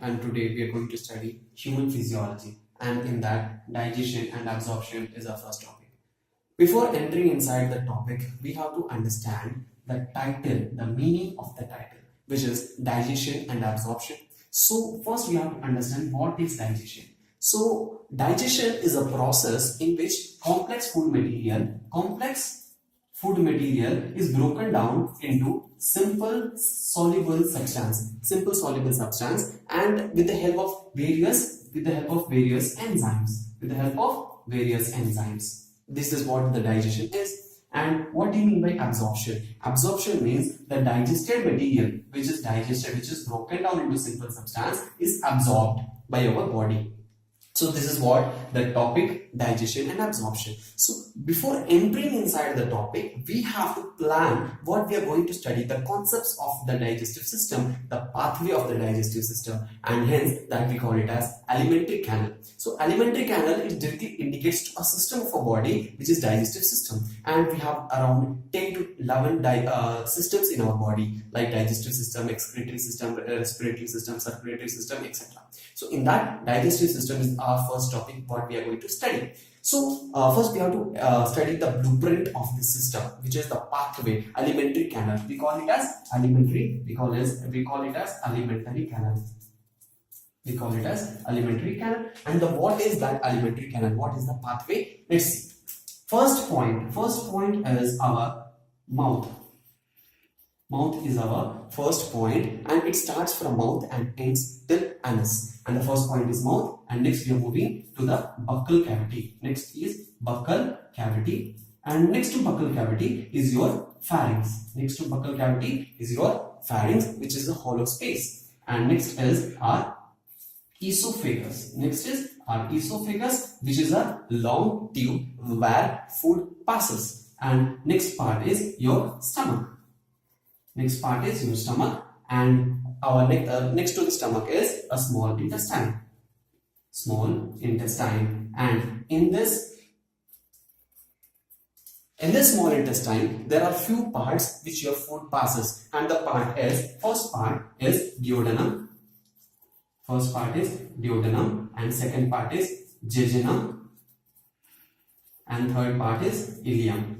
And today we are going to study human physiology, and in that, digestion and absorption is our first topic. Before entering inside the topic, we have to understand the title, the meaning of the title, which is digestion and absorption. So first we have to understand what is digestion. So digestion is a process in which complex food material is broken down into simple soluble substance, and with the help of various enzymes. This is what the digestion is. And what do you mean by absorption? Absorption means the digested material which is broken down into simple substance is absorbed by our body. So this is what the topic, digestion and absorption. So before entering inside the topic, we have to plan what we are going to study, the concepts of the digestive system, the pathway of the digestive system, and hence that we call it as alimentary canal. So alimentary canal, it directly indicates to a system of a body which is digestive system, and we have around 10 to 11 systems in our body, like digestive system, excretory system, respiratory system, circulatory system, etc. So in that, digestive system is our first topic what we are going to study. So first we have to study the blueprint of the system, which is the pathway, alimentary canal. We call it as alimentary. We call it as alimentary canal. We call it as alimentary canal. And what is that alimentary canal? What is the pathway? Let's see. First point is our mouth. Mouth is our first point, and it starts from mouth and ends till anus. And the first point is mouth, and next we are moving to the buccal cavity. Next is buccal cavity, and next to buccal cavity is your pharynx. Next to buccal cavity is your pharynx, which is a hollow space. And next is our esophagus. Next is our esophagus, which is a long tube where food passes. And next part is your stomach. Next part is your stomach, and our next to the stomach is a small intestine. And in this small intestine, there are few parts which your food passes, and the first part is duodenum. And second part is jejunum, and third part is ileum.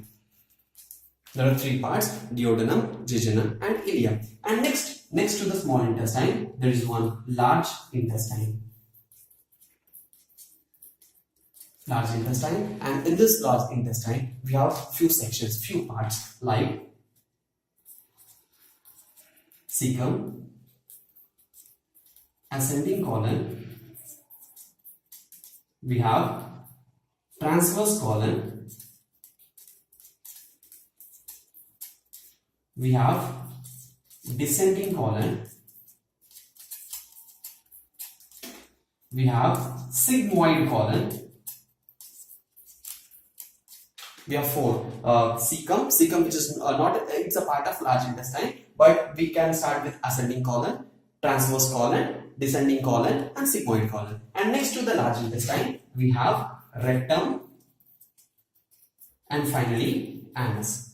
There are three parts: duodenum, jejunum, and ileum. And next to the small intestine, there is one large intestine. And in this large intestine, we have few sections, few parts, like cecum, ascending colon, we have transverse colon, we have descending colon, we have sigmoid colon, we have four. Cecum, which is it's a part of large intestine, but we can start with ascending colon, transverse colon, descending colon, and sigmoid colon. And next to the large intestine, we have rectum, and finally anus.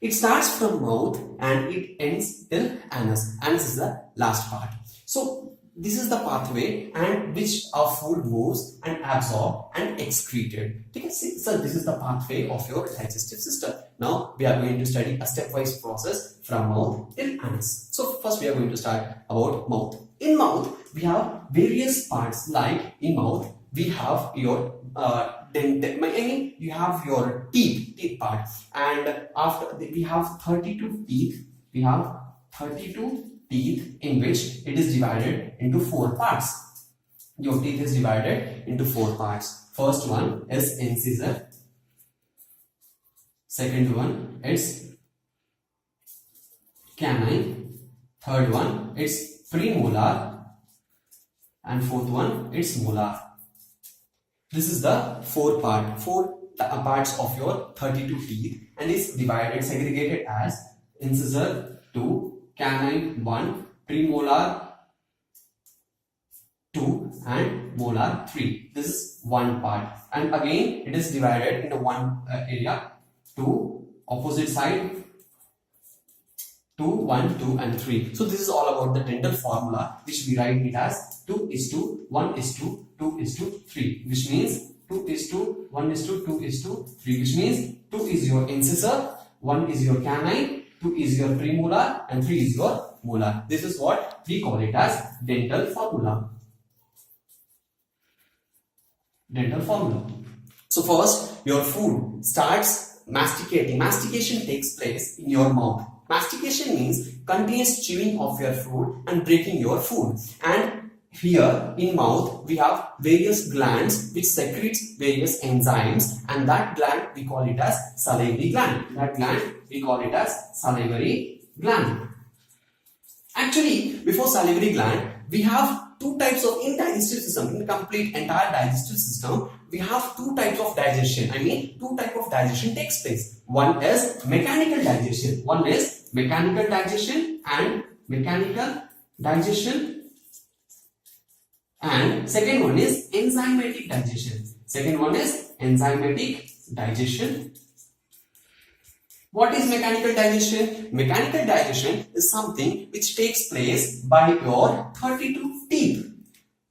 It starts from mouth and it ends till anus. Anus is the last part. So this is the pathway and which our food moves and absorbed and excreted. So this is the pathway of your digestive system. Now we are going to study a stepwise process from mouth till anus. So first we are going to start about mouth. In mouth we have various parts, like in mouth we have your you have your teeth part, and after we have 32 teeth. We have 32 teeth in which it is divided into 4 parts. Your teeth is divided into 4 parts. First one is incisor. Second one is canine. Third one is premolar, and fourth one is molar. This is the 4 parts of your 32 teeth, and is segregated as incisor 2, canine 1, premolar 2, and molar 3. This is one part, and again it is divided into one area, to opposite side 2, 1, 2 and 3. So this is all about the dental formula, which we write it as 2:1:2:3, which means 2:1:2:3, which means 2 is your incisor, 1 is your canine, 2 is your premolar and 3 is your molar. This is what we call it as dental formula. Dental formula. So first, your food starts masticating. Mastication takes place in your mouth. Mastication means continuous chewing of your food and breaking your food. And here in mouth we have various glands which secretes various enzymes, and that gland we call it as salivary gland. That gland we call it as salivary gland. Actually, before salivary gland, we have two types of digestive system. In complete entire digestive system, we have two types of digestion. Two types of digestion takes place. One is mechanical digestion. One is mechanical digestion and second one is enzymatic digestion. What is mechanical digestion? Mechanical digestion is something which takes place by your 32 teeth.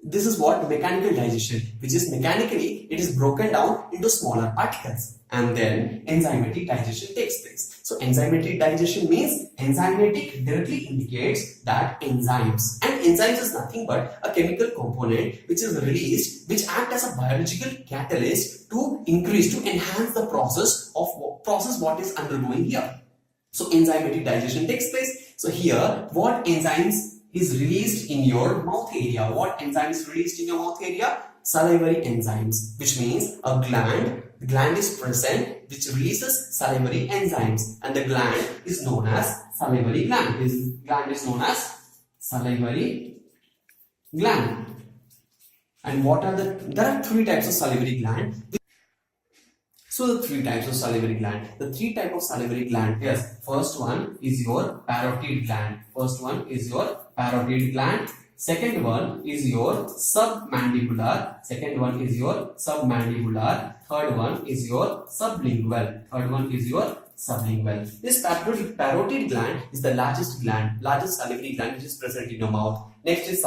This is what mechanical digestion, which is mechanically it is broken down into smaller particles, and then enzymatic digestion takes place. So enzymatic digestion means enzymatic directly indicates that enzymes, and enzymes is nothing but a chemical component which is released, which act as a biological catalyst to enhance the process what is undergoing here. So enzymatic digestion takes place. So here what enzymes is released in your mouth area? What enzyme is released in your mouth area? Salivary enzymes, which means a gland. The gland is present which releases salivary enzymes, and the gland is known as salivary gland. This gland is known as salivary gland. And there are three types of salivary gland. So the three types of salivary gland. The three types of salivary gland is, first one is your parotid gland. Second one is your submandibular. Third one is your sublingual. This parotid gland is the largest salivary gland which is present in your mouth. Next is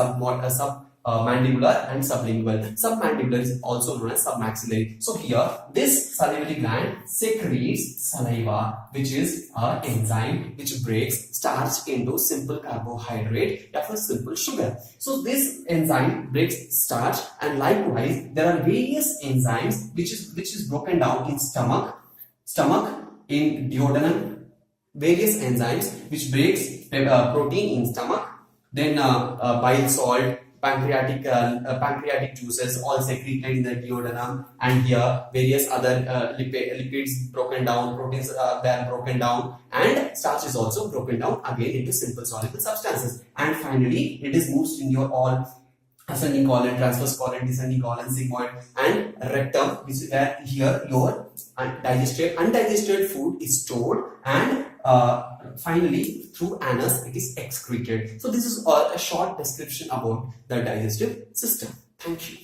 mandibular and sublingual. Submandibular is also known as submaxillary. So here, this salivary gland secretes saliva, which is an enzyme which breaks starch into simple carbohydrate or simple sugar. So this enzyme breaks starch, and likewise there are various enzymes which is broken down in stomach, in duodenum, various enzymes which breaks protein in stomach, then bile salt, pancreatic juices all secreted in the duodenum, and here various other lipids broken down, proteins they are broken down, and starch is also broken down again into simple soluble substances, and finally it is moved in your all ascending colon, transverse colon, descending colon, sigmoid and rectum, which is where here your undigested food is stored, and finally through anus it is excreted. So this is a short description about the digestive system. Thank you.